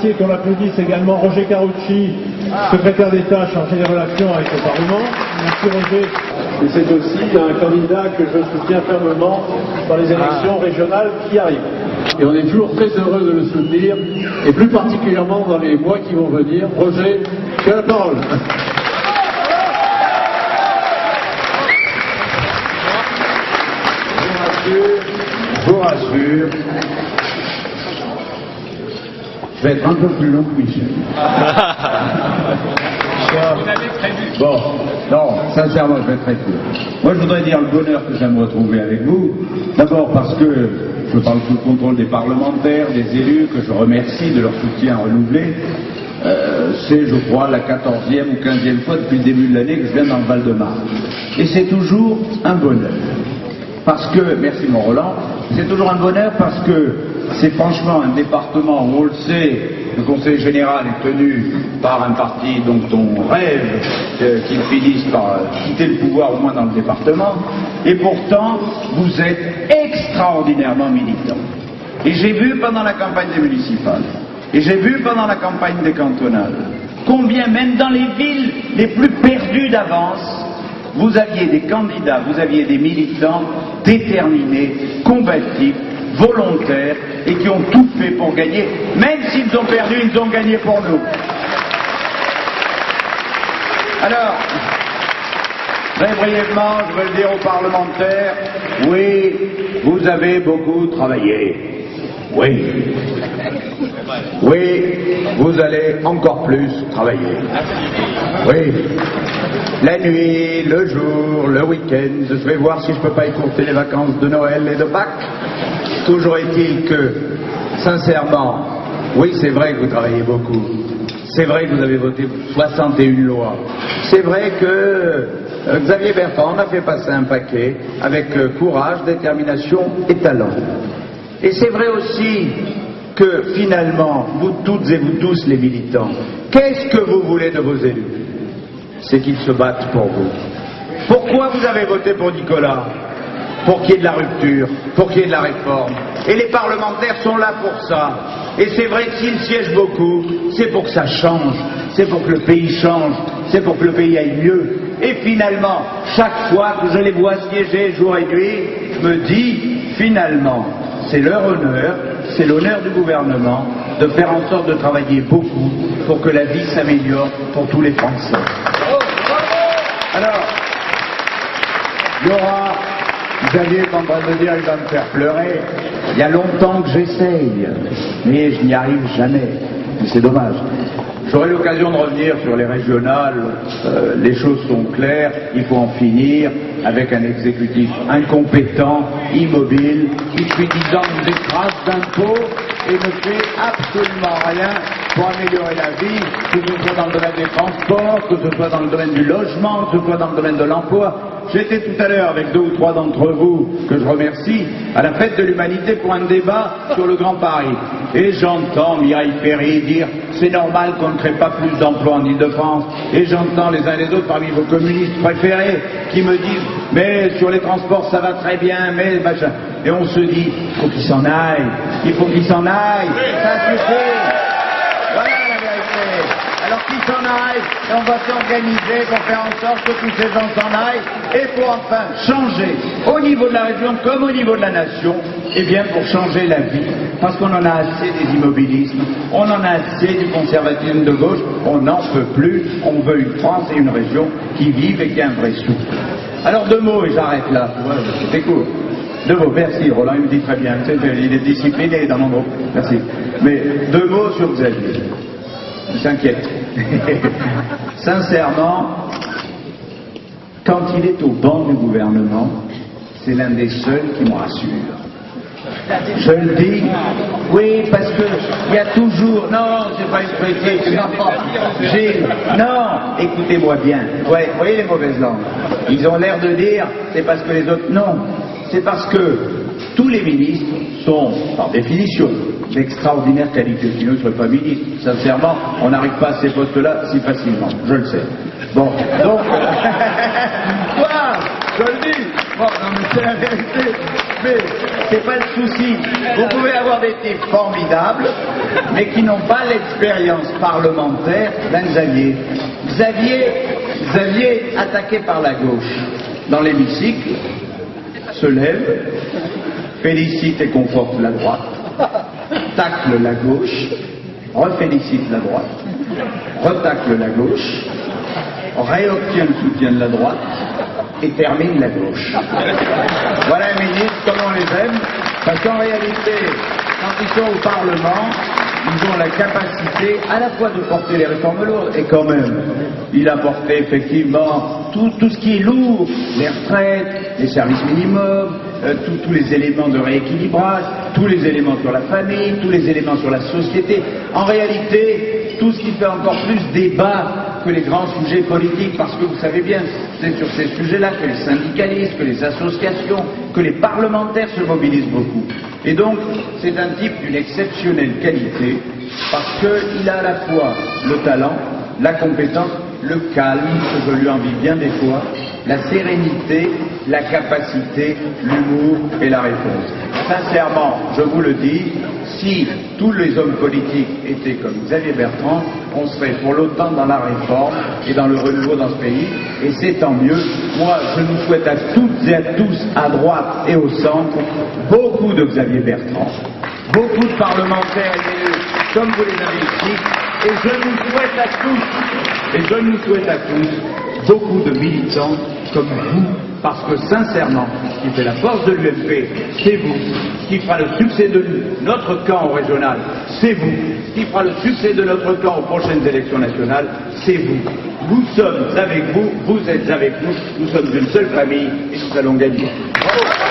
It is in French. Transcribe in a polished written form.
remercier, qu'on applaudisse également Roger Carucci, secrétaire d'État chargé des relations avec le Parlement. Merci Roger. Et c'est aussi un candidat que je soutiens fermement dans les élections régionales qui arrivent. Et on est toujours très heureux de le soutenir, et plus particulièrement dans les mois qui vont venir. Roger, tu as la parole. Je vous rassure, je vais être un peu plus long que Michel. Bon, non, sincèrement, je vais être très court. Moi, je voudrais dire le bonheur que j'aime retrouver avec vous. D'abord parce que je parle sous le contrôle des parlementaires, des élus, que je remercie de leur soutien renouvelé. C'est, je crois, la 14e ou 15e fois depuis le début de l'année que je viens dans le Val-de-Marne. Et c'est toujours un bonheur. Parce que, merci mon Roland, c'est toujours un bonheur parce que c'est franchement un département où on le sait, le Conseil général est tenu par un parti dont on rêve qu'il finisse par quitter le pouvoir au moins dans le département, et pourtant vous êtes extraordinairement militants. Et j'ai vu pendant la campagne des municipales, et j'ai vu pendant la campagne des cantonales, combien même dans les villes les plus perdues d'avance, vous aviez des candidats, vous aviez des militants déterminés, combatifs, volontaires et qui ont tout fait pour gagner. Même s'ils ont perdu, ils ont gagné pour nous. Alors, très brièvement, je veux le dire aux parlementaires, oui, vous avez beaucoup travaillé. Oui. Oui, vous allez encore plus travailler. Oui. La nuit, le jour, le week-end, je vais voir si je peux pas écourter les vacances de Noël et de Pâques. Toujours est-il que, sincèrement, oui, c'est vrai que vous travaillez beaucoup. C'est vrai que vous avez voté 61 lois. C'est vrai que Xavier Bertrand a fait passer un paquet avec courage, détermination et talent. Et c'est vrai aussi que, finalement, vous toutes et vous tous les militants, qu'est-ce que vous voulez de vos élus? C'est qu'ils se battent pour vous. Pourquoi vous avez voté pour Nicolas? Pour qu'il y ait de la rupture, pour qu'il y ait de la réforme. Et les parlementaires sont là pour ça. Et c'est vrai que s'ils siègent beaucoup, c'est pour que ça change, c'est pour que le pays change, c'est pour que le pays aille mieux. Et finalement, chaque fois que je les vois siéger jour et nuit, je me dis, finalement, c'est leur honneur, c'est l'honneur du gouvernement de faire en sorte de travailler beaucoup pour que la vie s'améliore pour tous les Français. Alors, Laura, Xavier est en train de dire qu'il va me faire pleurer. Il y a longtemps que j'essaye, mais je n'y arrive jamais. Mais c'est dommage. J'aurai l'occasion de revenir sur les régionales. Les choses sont claires. Il faut en finir avec un exécutif incompétent, immobile, qui depuis 10 ans nous écrase d'impôts et ne fait absolument rien pour améliorer la vie, que ce soit dans le domaine des transports, que ce soit dans le domaine du logement, que ce soit dans le domaine de l'emploi. J'étais tout à l'heure avec 2 ou 3 d'entre vous, que je remercie, à la fête de l'humanité pour un débat sur le Grand Paris. Et j'entends Mireille Ferry dire « c'est normal qu'on ne crée pas plus d'emplois en Ile-de-France ». Et j'entends les uns et les autres parmi vos communistes préférés qui me disent « mais sur les transports ça va très bien, mais machin ». Et on se dit « il faut qu'ils s'en aillent, il faut qu'ils s'en aillent, ça suffit ». Voilà la vérité. Alors qu'ils s'en aillent, et on va s'organiser pour faire en sorte que tous ces gens s'en aillent, et pour enfin changer, au niveau de la région comme au niveau de la nation, et bien pour changer la vie. Parce qu'on en a assez des immobilismes, on en a assez du conservatisme de gauche, on n'en peut plus, on veut une France et une région qui vivent et qui a un vrai souffle. Alors 2 mots, et j'arrête là, tu vois, c'était court. 2 mots, merci, Roland, il me dit très bien, il est discipliné dans mon groupe, merci. Mais 2 mots sur Xavier. Il s'inquiète. Sincèrement, quand il est au banc du gouvernement, c'est l'un des seuls qui me rassure. Je le dis, oui, parce que il y a toujours... Non, c'est pas une critique. Non, écoutez-moi bien. Ouais, vous voyez les mauvaises langues. Ils ont l'air de dire, c'est parce que les autres... Non, c'est parce que tous les ministres sont, par définition, d'extraordinaire qualité. Sinon, ils ne seraient pas ministres. Sincèrement, on n'arrive pas à ces postes-là si facilement. Je le sais. Bon, donc... Quoi? Je le dis. Bon, non, mais c'est la vérité. Mais... c'est pas le souci. Vous pouvez avoir des types formidables, mais qui n'ont pas l'expérience parlementaire d'un Xavier. Xavier, attaqué par la gauche, dans l'hémicycle, se lève, félicite et conforte la droite, tacle la gauche, refélicite la droite, retacle la gauche, réobtient le soutien de la droite et termine la gauche. Voilà un ministre comme on les aime, parce qu'en réalité, quand ils sont au Parlement, ils ont la capacité à la fois de porter les réformes lourdes, et quand même, il a porté effectivement tout ce qui est lourd, les retraites, les services minimums, tous les éléments de rééquilibrage, tous les éléments sur la famille, tous les éléments sur la société. En réalité, tout ce qui fait encore plus débat que les grands sujets politiques, parce que vous savez bien, c'est sur ces sujets-là que les syndicalistes, que les associations, que les parlementaires se mobilisent beaucoup. Et donc, c'est un type d'une exceptionnelle qualité, parce qu'il a à la fois le talent, la compétence, le calme, que je lui envie bien des fois, la sérénité, la capacité, l'humour et la réponse. Sincèrement, je vous le dis, si tous les hommes politiques étaient comme Xavier Bertrand, on serait pour l'autant dans la réforme et dans le renouveau dans ce pays, et c'est tant mieux. Moi, je nous souhaite à toutes et à tous, à droite et au centre, beaucoup de Xavier Bertrand, beaucoup de parlementaires élus comme vous les avez ici, et je nous souhaite à tous, beaucoup de militants comme vous, parce que sincèrement, ce qui fait la force de l'UMP, c'est vous. Ce qui fera le succès de notre camp au régional, c'est vous. Ce qui fera le succès de notre camp aux prochaines élections nationales, c'est vous. Nous sommes avec vous, vous êtes avec nous, nous sommes une seule famille et nous allons gagner. Bravo.